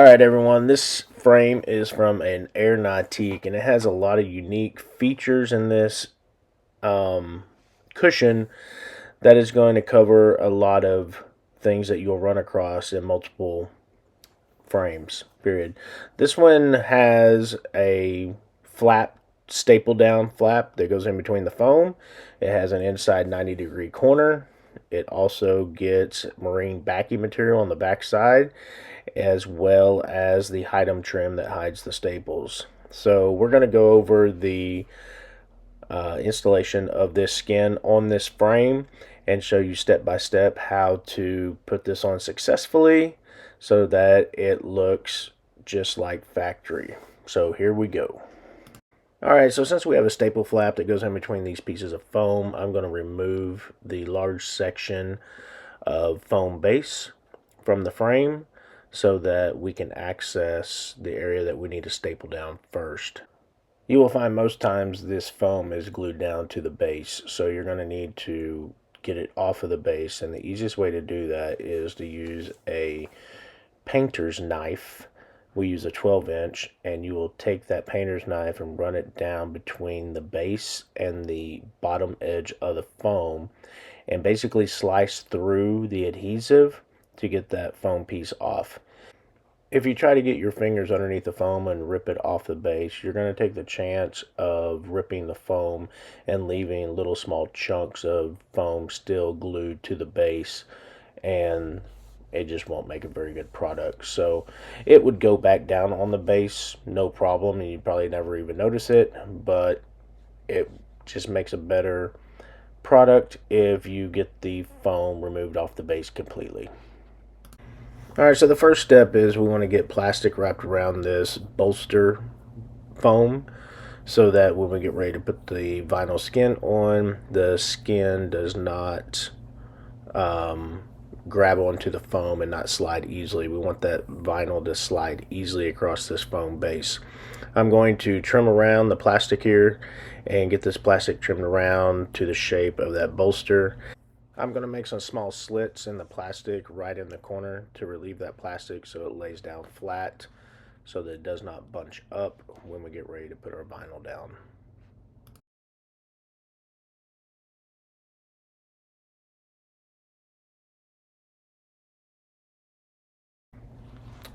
Alright everyone, this frame is from an Air Nautique and it has a lot of unique features in this cushion that is going to cover a lot of things that you'll run across in multiple frames, period. This one has a flap, staple down flap that goes in between the foam. It has an inside 90-degree corner. It also gets marine backing material on the back side, as well as the hide trim that hides the staples. So we're going to go over the installation of this skin on this frame and show you step by step how to put this on successfully so that it looks just like factory. So here we go. Alright, so since we have a staple flap that goes in between these pieces of foam, I'm going to remove the large section of foam base from the frame so that we can access the area that we need to staple down first. You will find most times this foam is glued down to the base, so you're going to need to get it off of the base, and the easiest way to do that is to use a painter's knife. We use a 12-inch, and you will take that painter's knife and run it down between the base and the bottom edge of the foam and basically slice through the adhesive to get that foam piece off. If you try to get your fingers underneath the foam and rip it off the base, you're going to take the chance of ripping the foam and leaving little small chunks of foam still glued to the base, and it just won't make a very good product. So it would go back down on the base, no problem, and you'd probably never even notice it, but it just makes a better product if you get the foam removed off the base completely. Alright, so the first step is we want to get plastic wrapped around this bolster foam so that when we get ready to put the vinyl skin on, the skin does not grab onto the foam and not slide easily. We want that vinyl to slide easily across this foam base. I'm going to trim around the plastic here and get this plastic trimmed around to the shape of that bolster. I'm going to make some small slits in the plastic right in the corner to relieve that plastic so it lays down flat so that it does not bunch up when we get ready to put our vinyl down.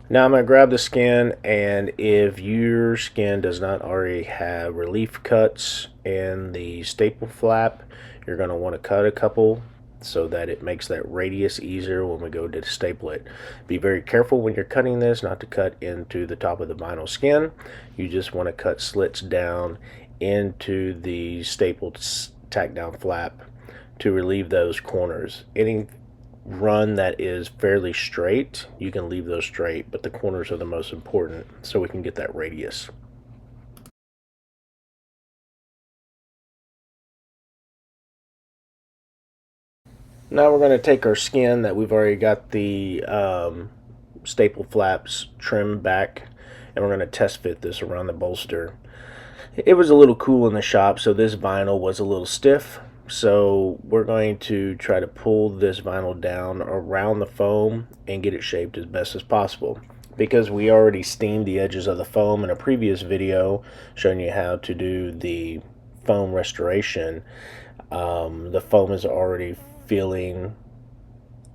Now I'm going to grab the skin, and if your skin does not already have relief cuts in the staple flap, you're going to want to cut a couple so that it makes that radius easier when we go to staple it. Be very careful when you're cutting this not to cut into the top of the vinyl skin. You just want to cut slits down into the stapled tack down flap to relieve those corners. Any run that is fairly straight, you can leave those straight, but the corners are the most important so we can get that radius. Now we're going to take our skin that we've already got the staple flaps trimmed back, and we're going to test fit this around the bolster. It was a little cool in the shop, so this vinyl was a little stiff. So we're going to try to pull this vinyl down around the foam and get it shaped as best as possible. Because we already steamed the edges of the foam in a previous video showing you how to do the foam restoration, the foam is already feeling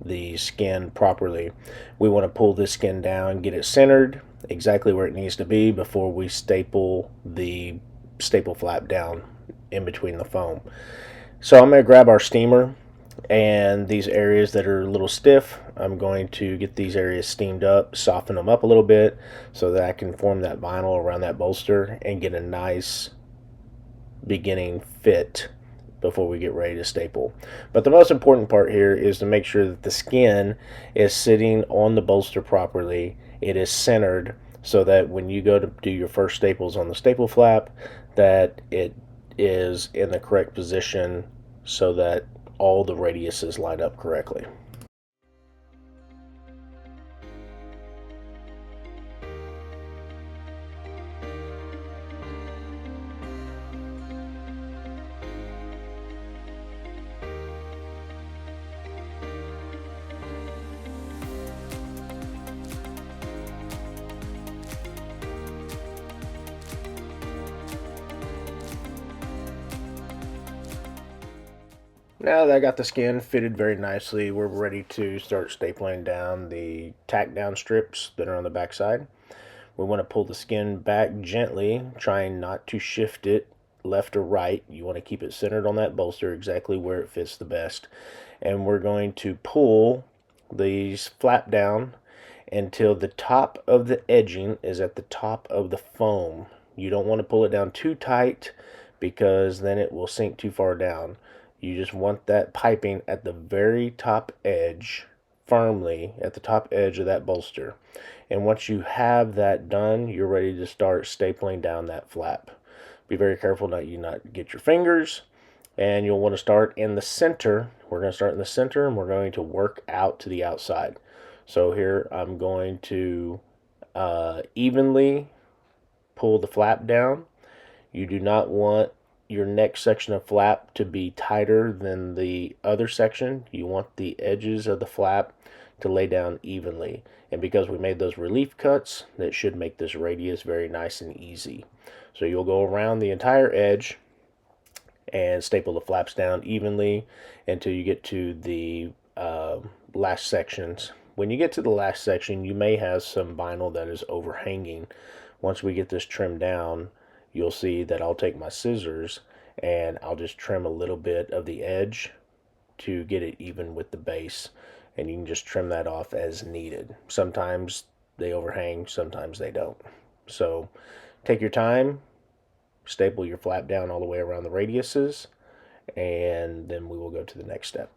the skin properly. We want to pull this skin down, get it centered exactly where it needs to be before we staple the staple flap down in between the foam. So I'm going to grab our steamer, and these areas that are a little stiff, I'm going to get these areas steamed up, soften them up a little bit so that I can form that vinyl around that bolster and get a nice beginning fit before we get ready to staple. But the most important part here is to make sure that the skin is sitting on the bolster properly. It is centered so that when you go to do your first staples on the staple flap, that it is in the correct position so that all the radiuses line up correctly. Now that I got the skin fitted very nicely, we're ready to start stapling down the tack down strips that are on the back side. We want to pull the skin back gently, trying not to shift it left or right. You want to keep it centered on that bolster exactly where it fits the best. And we're going to pull these flap down until the top of the edging is at the top of the foam. You don't want to pull it down too tight because then it will sink too far down. You just want that piping at the very top edge, firmly at the top edge of that bolster. And once you have that done, you're ready to start stapling down that flap. Be very careful that you not get your fingers, and you'll want to start in the center. We're going to start in the center and we're going to work out to the outside. So here I'm going to evenly pull the flap down. You do not want your next section of flap to be tighter than the other section. You want the edges of the flap to lay down evenly. And because we made those relief cuts, that should make this radius very nice and easy. So you'll go around the entire edge and staple the flaps down evenly until you get to the last sections. When you get to the last section, you may have some vinyl that is overhanging. Once we get this trimmed down, you'll see that I'll take my scissors and I'll just trim a little bit of the edge to get it even with the base. And you can just trim that off as needed. Sometimes they overhang, sometimes they don't. So take your time, staple your flap down all the way around the radiuses, and then we will go to the next step.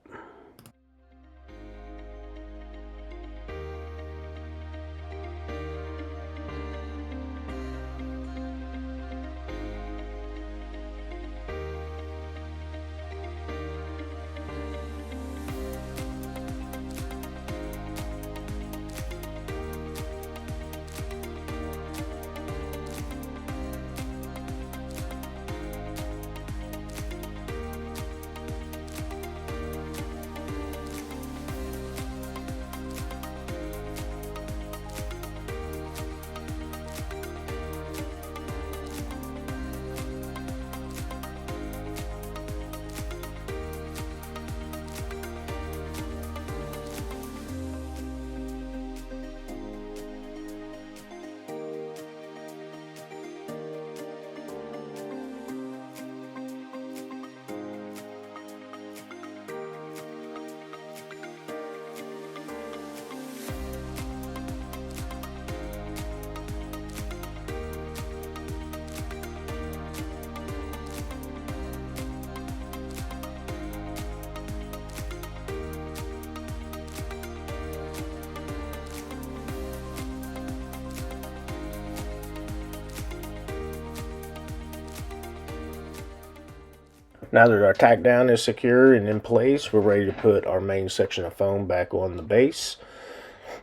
Now that our tack down is secure and in place, we're ready to put our main section of foam back on the base.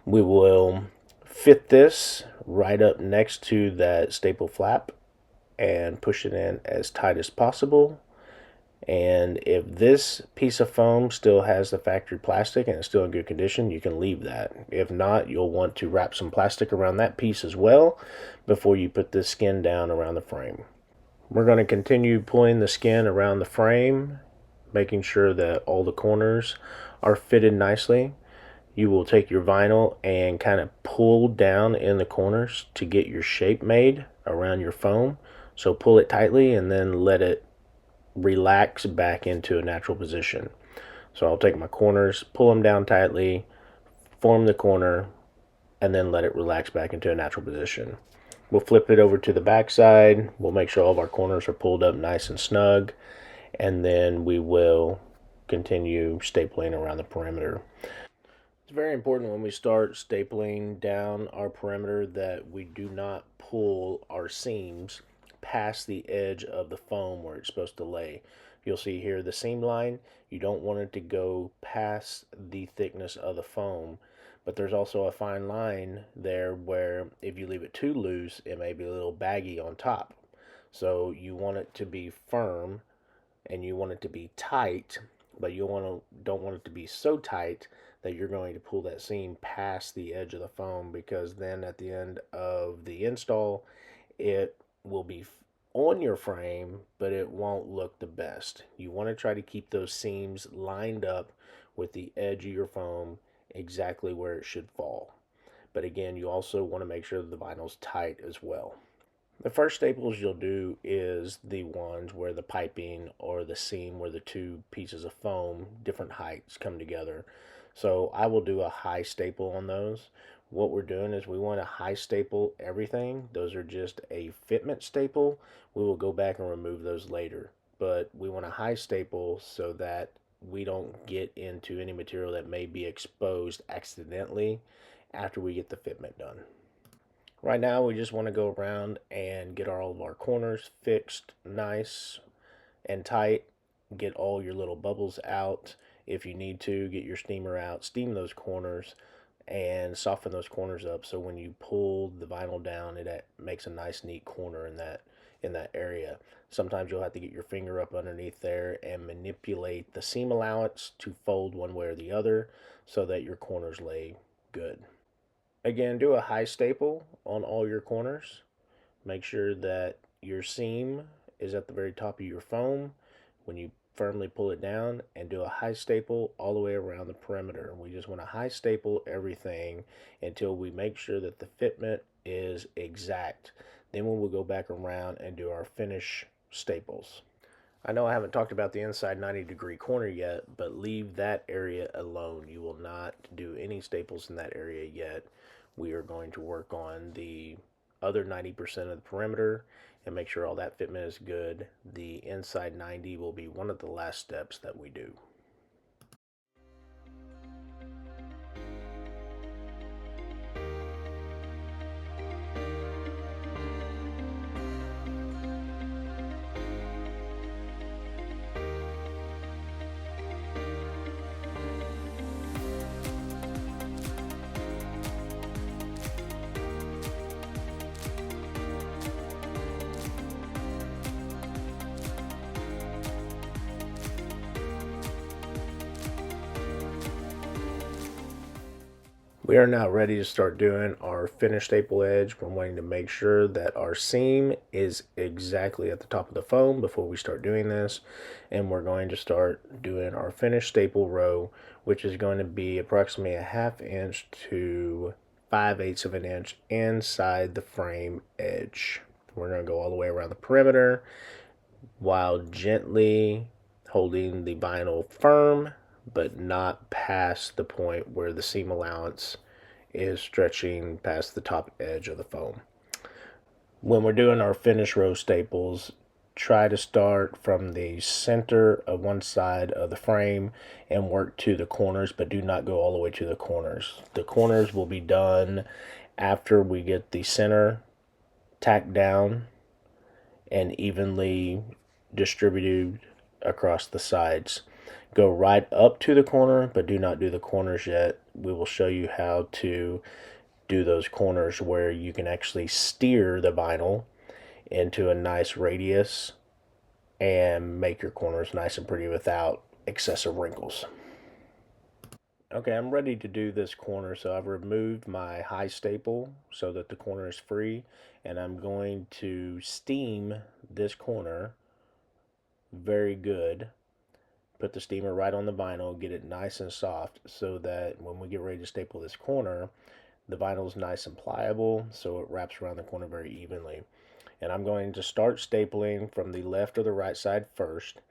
We will fit this right up next to that staple flap and push it in as tight as possible. And if this piece of foam still has the factory plastic and it's still in good condition, you can leave that. If not, you'll want to wrap some plastic around that piece as well before you put the skin down around the frame. We're going to continue pulling the skin around the frame, making sure that all the corners are fitted nicely. You will take your vinyl and kind of pull down in the corners to get your shape made around your foam. So pull it tightly and then let it relax back into a natural position. So I'll take my corners, pull them down tightly, form the corner, and then let it relax back into a natural position. We'll flip it over to the back side. We'll make sure all of our corners are pulled up nice and snug, and then we will continue stapling around the perimeter. It's very important when we start stapling down our perimeter that we do not pull our seams past the edge of the foam where it's supposed to lay. You'll see here the seam line. You don't want it to go past the thickness of the foam, but there's also a fine line there where if you leave it too loose, it may be a little baggy on top. So you want it to be firm and you want it to be tight, but don't want it to be so tight that you're going to pull that seam past the edge of the foam, because then at the end of the install, it will be on your frame, but it won't look the best. You want to try to keep those seams lined up with the edge of your foam exactly where it should fall. But again, you also want to make sure that the vinyl's tight as well. The first staples you'll do is the ones where the piping or the seam where the two pieces of foam, different heights, come together. So I will do a high staple on those. What we're doing is we want to high staple everything. Those are just a fitment staple. We will go back and remove those later. But we want to high staple so that we don't get into any material that may be exposed accidentally after we get the fitment done. Right now, we just want to go around and get all of our corners fixed nice and tight. Get all your little bubbles out. If you need to, get your steamer out, steam those corners, and soften those corners up so when you pull the vinyl down, it makes a nice, neat corner in that area. Sometimes you'll have to get your finger up underneath there and manipulate the seam allowance to fold one way or the other so that your corners lay good. Again, do a high staple on all your corners. Make sure that your seam is at the very top of your foam when you firmly pull it down, and do a high staple all the way around the perimeter. We just want to high staple everything until we make sure that the fitment is exact. Then we will go back around and do our finish staples. I know I haven't talked about the inside 90-degree corner yet, but leave that area alone. You will not do any staples in that area yet. We are going to work on the other 90% of the perimeter and make sure all that fitment is good. The inside 90 will be one of the last steps that we do. We are now ready to start doing our finish staple edge. We're wanting to make sure that our seam is exactly at the top of the foam before we start doing this. And we're going to start doing our finish staple row, which is going to be approximately a 1/2 inch to 5/8 of an inch inside the frame edge. We're going to go all the way around the perimeter while gently holding the vinyl firm, but not past the point where the seam allowance is stretching past the top edge of the foam. When we're doing our finish row staples, try to start from the center of one side of the frame and work to the corners, but do not go all the way to the corners. The corners will be done after we get the center tacked down and evenly distributed across the sides. Go right up to the corner, but do not do the corners yet. We will show you how to do those corners where you can actually steer the vinyl into a nice radius and make your corners nice and pretty without excessive wrinkles. Okay, I'm ready to do this corner, so I've removed my high staple so that the corner is free, and I'm going to steam this corner very good. Put the steamer right on the vinyl, get it nice and soft so that when we get ready to staple this corner, the vinyl is nice and pliable so it wraps around the corner very evenly. And I'm going to start stapling from the left or the right side first,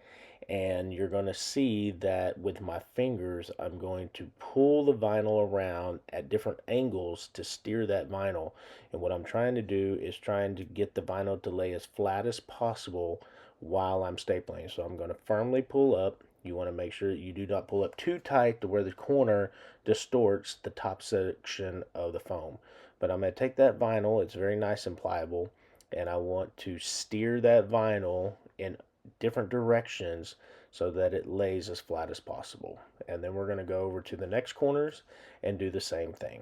and you're going to see that with my fingers I'm going to pull the vinyl around at different angles to steer that vinyl. And what I'm trying to do is trying to get the vinyl to lay as flat as possible while I'm stapling. So I'm going to firmly pull up. You want to make sure that you do not pull up too tight to where the corner distorts the top section of the foam. But I'm going to take that vinyl, it's very nice and pliable, and I want to steer that vinyl in different directions so that it lays as flat as possible. And then we're going to go over to the next corners and do the same thing.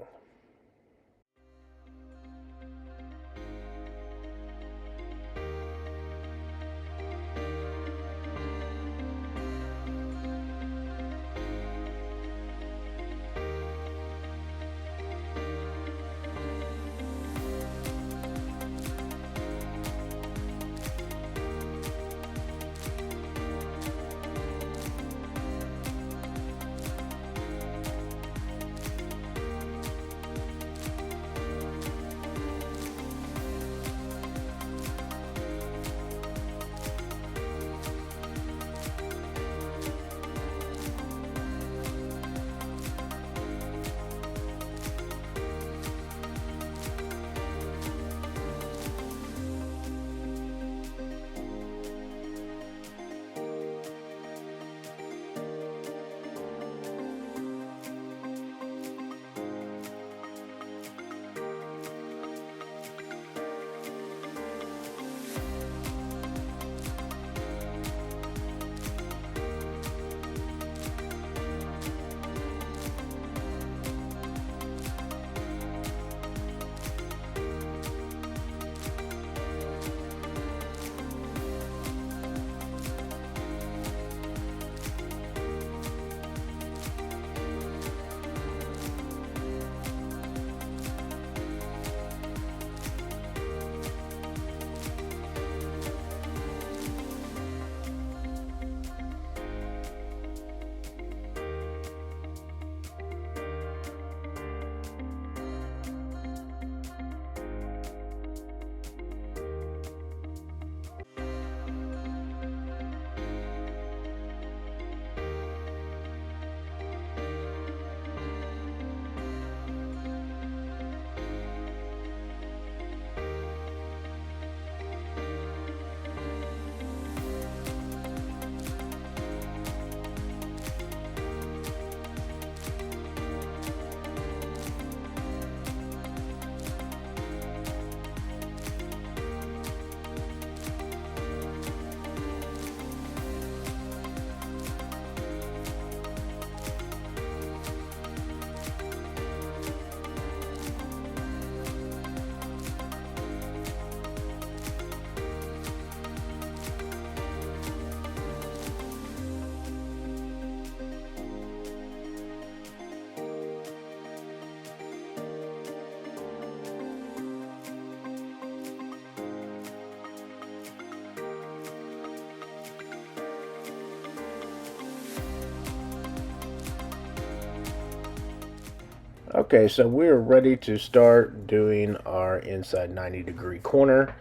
Okay, so we're ready to start doing our inside 90-degree corner,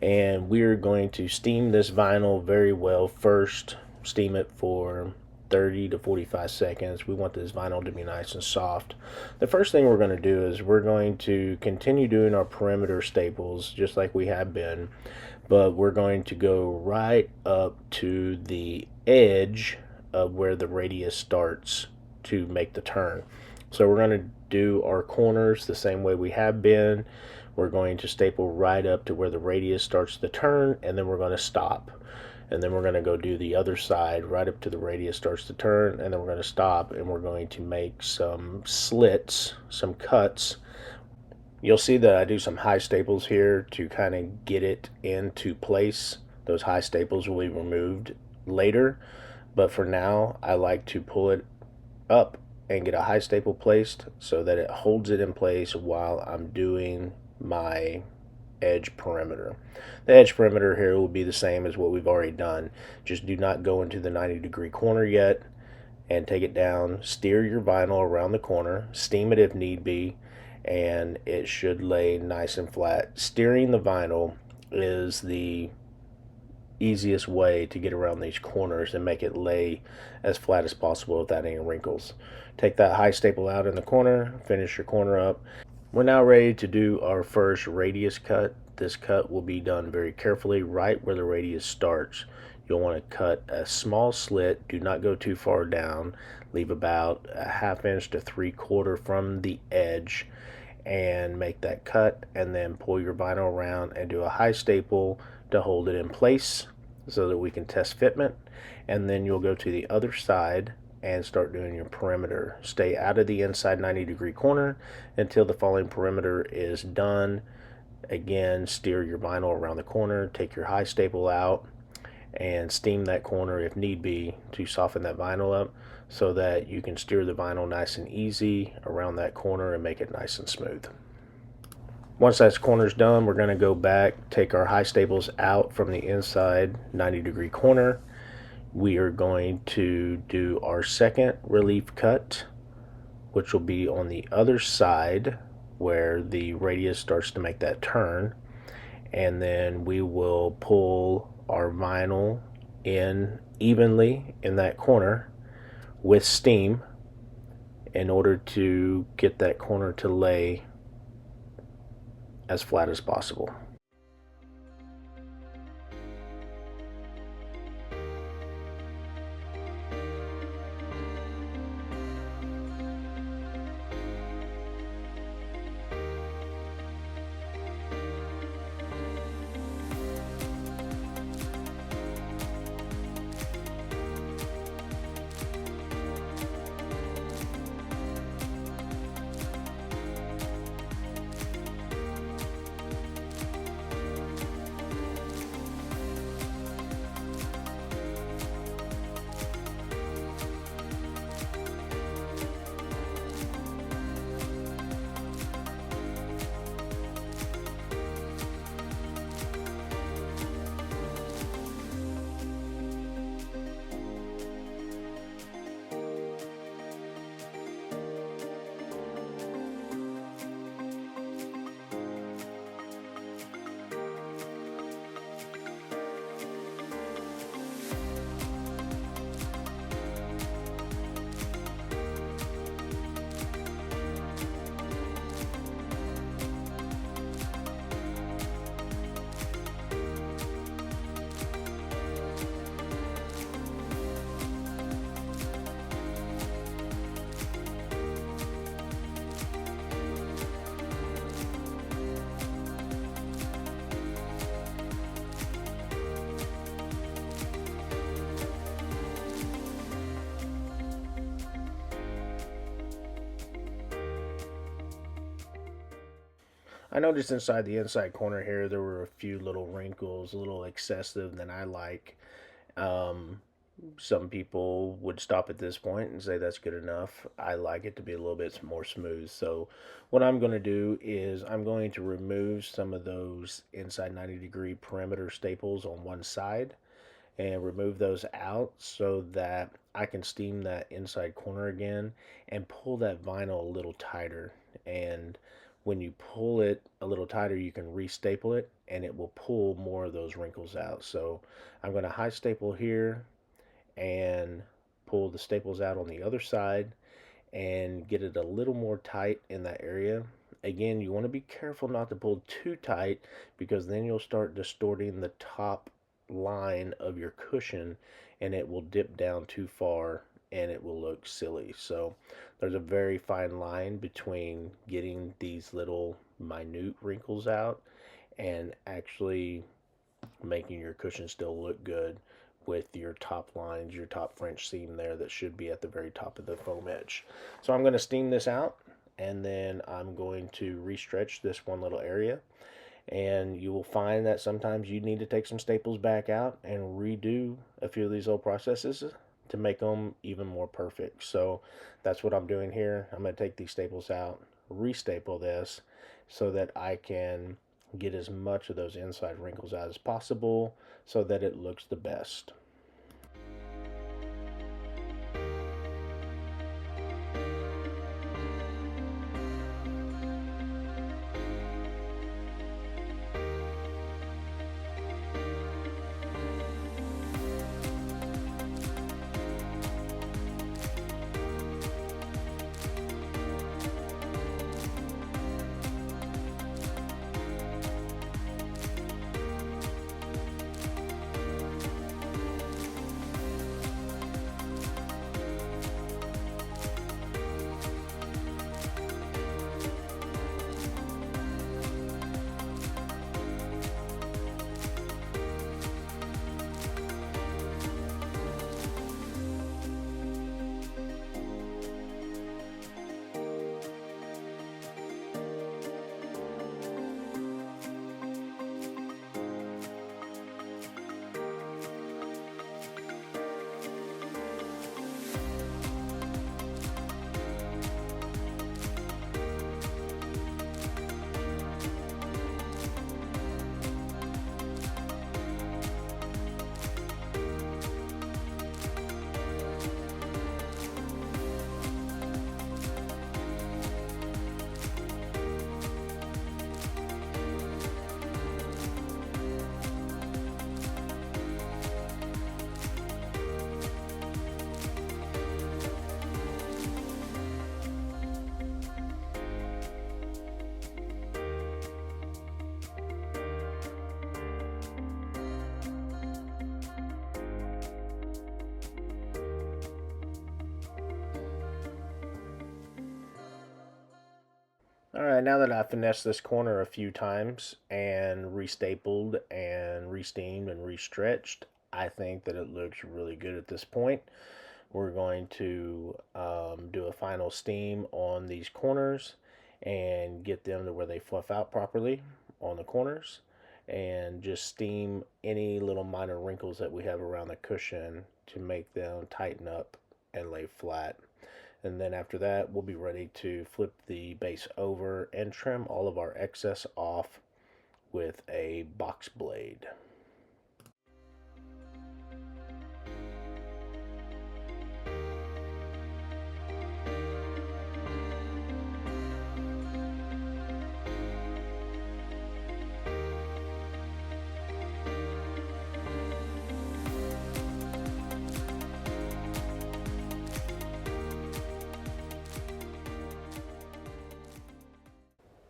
and we're going to steam this vinyl very well first. Steam it for 30 to 45 seconds. We want this vinyl to be nice and soft. The first thing we're going to do is we're going to continue doing our perimeter staples just like we have been, but we're going to go right up to the edge of where the radius starts to make the turn. So we're going to do our corners the same way we have been. We're going to staple right up to where the radius starts to turn, and then we're going to stop. And then we're going to go do the other side right up to the radius starts to turn, and then we're going to stop, and we're going to make some slits, some cuts. You'll see that I do some high staples here to kind of get it into place. Those high staples will be removed later, but for now I like to pull it up and get a high staple placed so that it holds it in place while I'm doing my edge perimeter. The edge perimeter here will be the same as what we've already done. Just do not go into the 90-degree corner yet, and take it down. Steer your vinyl around the corner, steam it if need be, and it should lay nice and flat. Steering the vinyl is the easiest way to get around these corners and make it lay as flat as possible without any wrinkles. Take that high staple out in the corner, finish your corner up. We're now ready to do our first radius cut. This cut will be done very carefully right where the radius starts. You'll want to cut a small slit. Do not go too far down. Leave about a ½ inch to 3/4 from the edge and make that cut, and then pull your vinyl around and do a high staple to hold it in place so that we can test fitment. And then you'll go to the other side and start doing your perimeter. Stay out of the inside 90-degree corner until the following perimeter is done. Again, steer your vinyl around the corner, take your high staple out, and steam that corner if need be to soften that vinyl up so that you can steer the vinyl nice and easy around that corner and make it nice and smooth. Once that corner's done, we're going to go back, take our high staples out from the inside 90-degree corner. We are going to do our second relief cut, which will be on the other side where the radius starts to make that turn. And then we will pull our vinyl in evenly in that corner with steam in order to get that corner to lay as flat as possible. I noticed inside the inside corner here there were a few little wrinkles, a little excessive than I like. Um, some people would stop at this point and say that's good enough. I like it to be a little bit more smooth. So what I'm going to do is I'm going to remove some of those inside 90-degree perimeter staples on one side, and remove those out so that I can steam that inside corner again and pull that vinyl a little tighter. And when you pull it a little tighter, you can restaple it and it will pull more of those wrinkles out. So I'm going to high staple here and pull the staples out on the other side and get it a little more tight in that area. Again, you want to be careful not to pull too tight because then you'll start distorting the top line of your cushion and it will dip down too far and it will look silly. So there's a very fine line between getting these little minute wrinkles out and actually making your cushion still look good with your top lines, your top French seam there that should be at the very top of the foam edge. So I'm going to steam this out and then I'm going to restretch this one little area. And you will find that sometimes you need to take some staples back out and redo a few of these little processes to make them even more perfect. So that's what I'm doing here. I'm going to take these staples out, restaple this so that I can get as much of those inside wrinkles out as possible so that it looks the best. All right, now that I've finessed this corner a few times and restapled and resteamed and restretched, I think that it looks really good at this point. We're going to do a final steam on these corners and get them to where they fluff out properly on the corners and just steam any little minor wrinkles that we have around the cushion to make them tighten up and lay flat. And then after that, we'll be ready to flip the base over and trim all of our excess off with a box blade.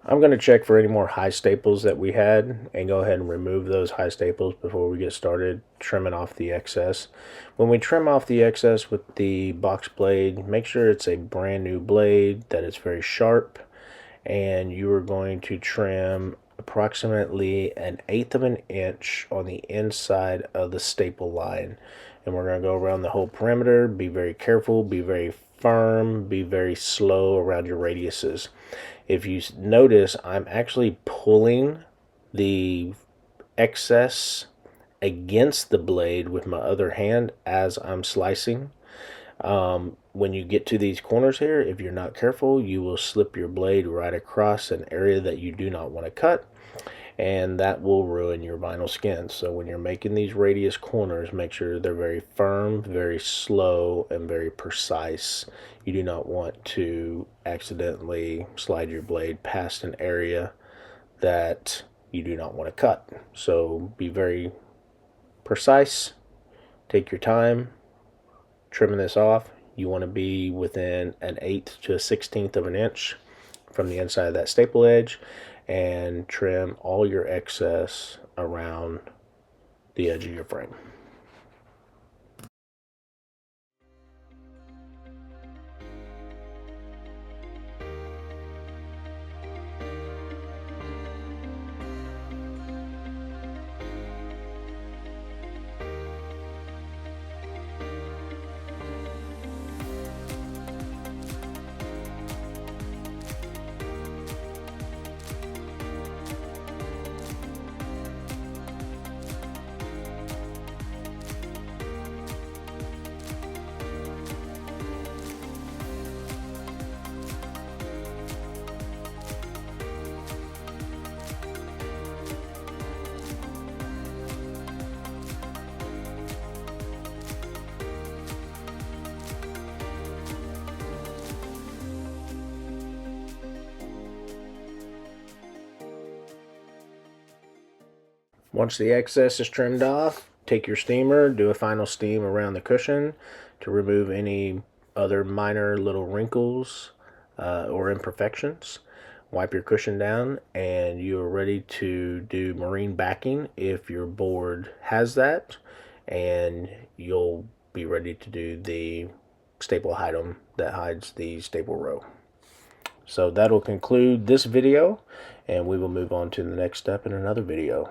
I'm going to check for any more high staples that we had and go ahead and remove those high staples before we get started trimming off the excess. When we trim off the excess with the box blade, make sure it's a brand new blade, that it's very sharp, and you are going to trim approximately 1/8 of an inch on the inside of the staple line. And we're going to go around the whole perimeter. Be very careful, be very firm, be very slow around your radiuses. If you notice, I'm actually pulling the excess against the blade with my other hand as I'm slicing. When you get to these corners here, if you're not careful, you will slip your blade right across an area that you do not want to cut. and that will ruin your vinyl skin. So when you're making these radius corners, make sure they're very firm, very slow, and very precise. You do not want to accidentally slide your blade past an area that you do not want to cut. So be very precise, take your time trimming this off. You want to be within an 1/8 to a 1/16 of an inch from the inside of that staple edge, and trim all your excess around the edge of your frame. Once the excess is trimmed off, take your steamer, do a final steam around the cushion to remove any other minor little wrinkles or imperfections. Wipe your cushion down, and you are ready to do marine backing if your board has that, and you'll be ready to do the staple item that hides the staple row. So that'll conclude this video, and we will move on to the next step in another video.